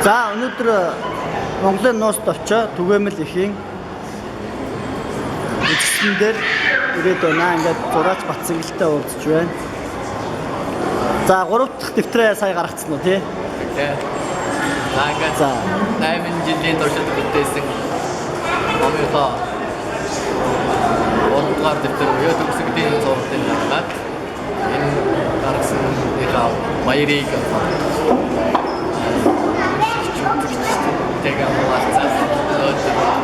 За өнөөдөр Монголын ноосд очоо түгээмэл ихийн үжигсэн дээр ирээд байна. Ингээд зураач Батцэнгэлтэй уулзж байна. За 3 дахь дэвтрээ сая гаргацсан уу тий? Тий. Ингээд 8 жилийн туршид бүтээсэн номынхоо 3 дугаар дэвтэр буюу төгсгөлийн зургийн дараад энэ гаргасан ихаа баярыг тэгээ хаваалцаад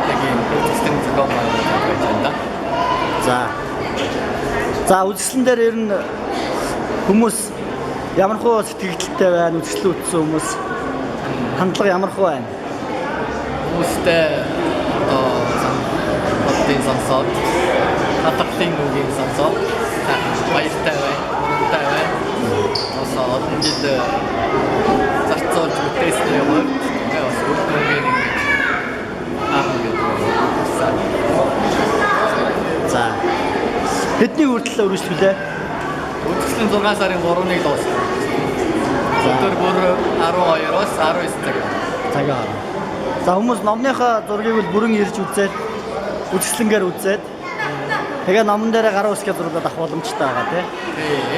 тэгээд үжигсэн зохион байгуулалт байна. За үжигсэн дээр ер нь хүмүүс ямар хөө сэтгэлдтэй байна, үжигслээ үтсэн хүмүүс хандлага ямар хөө байна? Хүмүүстэй бодгийн сонсоод хатгалын үгийн сонсоод баяртай байна, үнэтэй байна. Осоо олон жил зарцуулж бүтээсэн юм уу? Тэгээ бас үргэлжлэн ингэж За бидний хүртэл үргэлжлүүлээ. Үжигсэн 6 сарын 3-ыг дуусна. Өдөр бүр 12-оос 19 цагаар. За хүмүүс номныхаа зургийг бол бүрэн ирж үзээд үжигслэнгээр үзээд тэгээ номон дээр гараа үсгээ зурглаад авах боломжтой байгаа тий.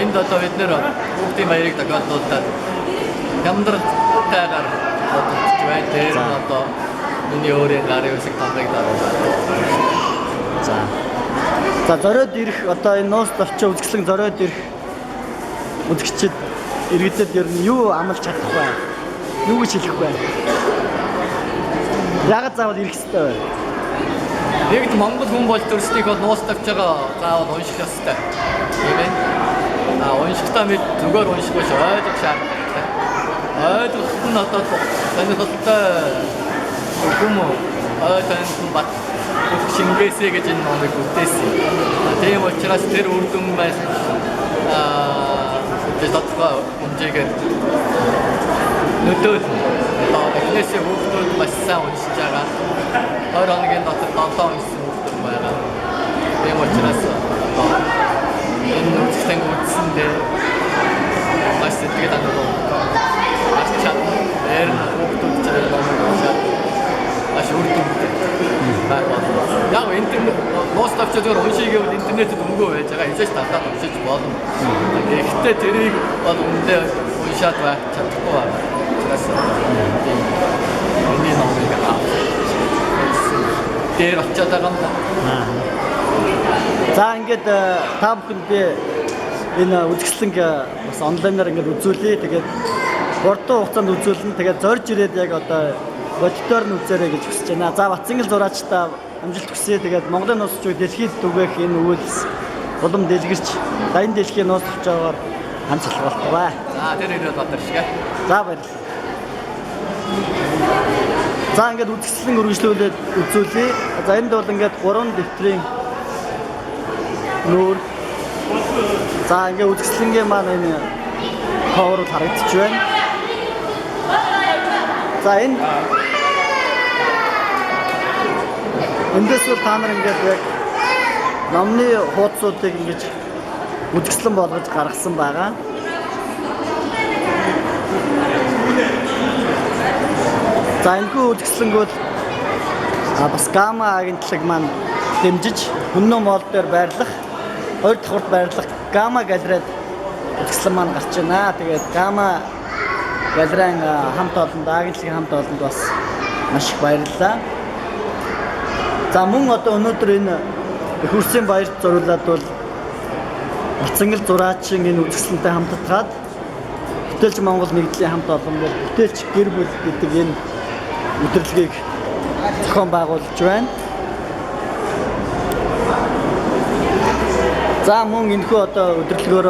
Энд одоо бид нэр бүгдийн баярыг тохиолдуулаад ямдралтайгаар бодож байна. Тэр нь одоо миний өөрийн гарын үсэг тамгыг даруулаад. За зориод ирэх одоо энэ ноос товчоо үжигслэн зориод ирэх үзэгчид иргэдэд ер нь юу амлаж чадах вэ? Юу гэж хэлэх вэ? Яг заавал ирэх хэрэгтэй байна. Нэгд Монгол хүн бол төрсдийнхөө ноос тавьчаага заавал унших ёстой. Тийм ээ. Уншихтаа мэд зүгээр унших биш ойлгох шаардлагатай. Ойлгох нь одоо сонирхолтой юм уу? Ойлгох бат Шингээсэй гэж энэ номыг бүтээсэн. Тийм учраас тэр үр дүн маань тодорхой хэмжээгээр нөлөөлнө. Эхнээсээ хүүхдүүд маш сайн уншиж байгаа. 20 хоногийн дотор 7 уншсан хүүхдүүд байгаа. Тийм учраас энэ үжигсэн үзсэндээ маш сэтгэл хангалуун маш чадна. Хүүхдүүд зэрэг уншаад маш үр дүнтэй. Яг интернет ноос тавьчаа зөвөр уншиг гэвэл интернетэд өнгөө байж байгаа. Хязгаарч татаад уншиж болно. Гэхдээ тэрийг бол үндэ уншаад байх чадахгүй байна. Тэрээс энэ номыг дээр очиад байгаа юм да. За ингээд та бүхэнд би энэ үжигслэнг бас онлайнаар ингээд үзүүлье. Тэгээд хурдан хугацаанд үзүүлнэ. Тэгээд зорж ирээд яг одоо бодитоор нь үзээрэй гэж хүсэж байна. За Батцэнгэл зураачтай амжилт хүсье. Тэгээд Монголын ноос товчоо дэлхийд түгээх энэ үйлс улам дэлгэрч энэ дэлхийн ноос товчоогоор хамт болтугай. За тэр ирээд бадаршгаа. За баярлалаа. За ингээд үжигслэн үргэлжлүүлээд үзүүлье. За энд бол ингээд 3 дэвтрийн нүүр. За ингээд үжигслэнгийн маань энэ cover харагдаж байна. За эндээс бол та нар ингээд яг номны хуудсуудыг ингэж үжигслэн болгож гаргасан байгаа. За энэхүү үжигслэнг бол бас Гама агентлаг маань дэмжиж Хүннөө моол дээр байрлах 2 давхарт байрлах Гама галерейд үжигслэн маань гарч байна. Тэгээд Гама галерейн хамт олонд агентлагийн хамт олонд бас маш их баярлалаа. За мөн одоо өнөөдөр энэ их үрсийн баярт зориулаад бол Батцэнгэл зураачийн энэ үжигслэнтэй хамтдаад Бүтээлч Монгол нэгдлийн хамт олон бол Бүтээлч гэр бүл гэдэг энэ өдөрлөгийг зохион байгуулж байна. За мөн энэхүү одоо өдөрлөгөөр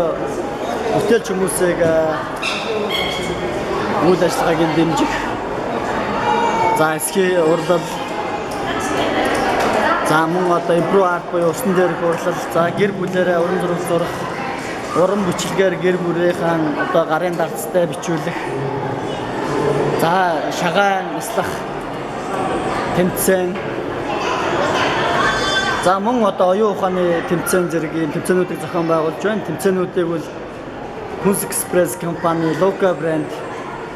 бүтээлч хүмүүсийг үйл ажиллагааг дэмжих. За эсхий урлал. За мөн одоо импро арт буюу усан дээрх урлал. За гэр бүлээрээ уран зураг зурах, уран бичлэгээр гэр бүлийнхаа одоо гарын дагцтай бичүүлэх. За шагаан нислах тэмцээн. За мөн одоо оюун ухааны тэмцээн зэргийн тэмцээнүүдийг зохион байгуулж байна. Тэмцээнүүдийг бол Хүнс Экспресс компани, Лока брэнд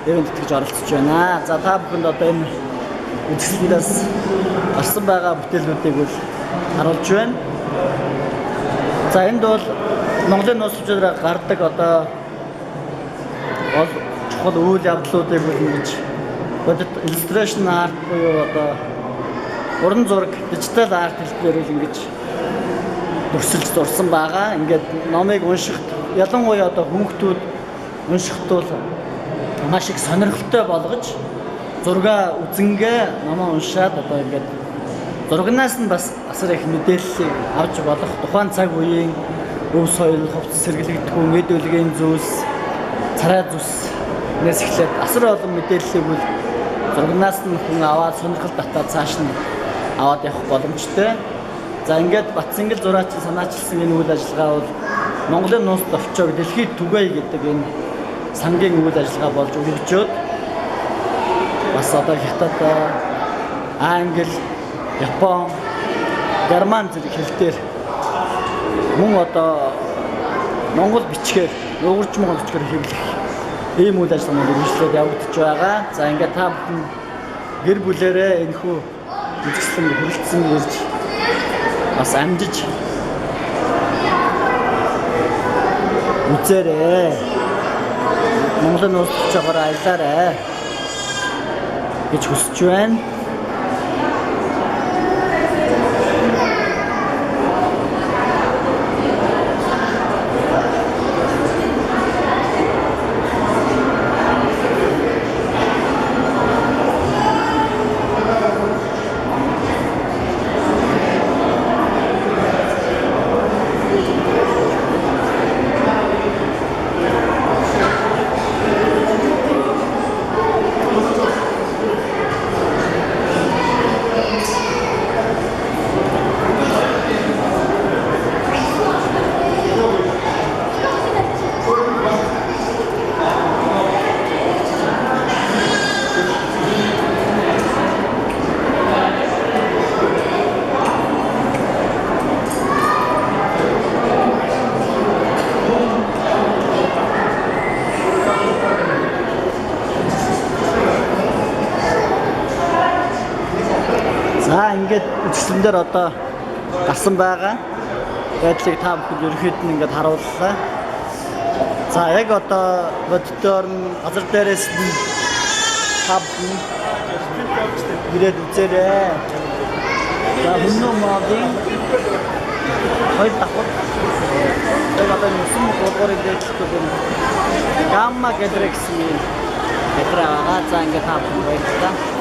ивент тэтгэж оролцож байна. За та бүхэнд одоо энэ үзэсгэлэнээс гарсан байгаа бүтээлүүдийг бол харуулж байна. За энд бол Монголын нууц хүчээр гардаг одоо чухал үйл явдлуудыг бол ингэж бодит illustration art буюу одоо уран зураг дижитал арт хэлбэрээр л ингэж төгсөлж зурсан байгаа. Ингээд номыг уншихад ялангуяа одоо хүүхдүүд уншихад бол маш их сонирхолтой болгож зураг үзэнгээ номоо уншаад одоо ингээд зурагнаас нь бас асар их мэдээллийг авч болох тухайн цаг үеийн өв соёл, хувцас сэргэлэгдэхүүн, эд үлгийн зүйлс, царай зүснээс эхлээд асар олон мэдээллийг бол зурагнаас нь хүн аваад сонирхол татаад цааш нь аваад явах боломжтой. За ингээд Батцэнгэл зураачин санаачилсан энэ үйл ажиллагаа бол Монголын нууц товчоог дэлхийд түгээе гэдэг энэ сангийн үйл ажиллагаа болж өргөжөөд бас одоо Хятад, Англи, Япон, Герман зэрэг хэл дээр мөн одоо Монгол бичгээр, уурж Монгол бичгээр хэвлэх ийм үйл ажиллагаанд үргэлжлээд явагдаж байгаа. За ингээд та бүхэн гэр бүлээрээ энэхүү үзэсгэлэн хүрэлцэн ирж бас амжиж үзээрэй. Монголын нууц төвчөөр аялаарай гэж хүсэж байна. За ингээд үзэсгэлэн дээр одоо гарсан байгаа байдлыг та бүхэнд ерөнхийд нь ингээд харууллаа. За яг одоо бодитоор нь газар дээрээс нь та бүхэн ирээд үзээрэй. За Хүннү модын хоёр давхар яг одоо нүсэн гурван дэвшлэг юм. Гамма гэдэг гэсэн юм. Ядраа за ингээд та бүхэн баярлалаа.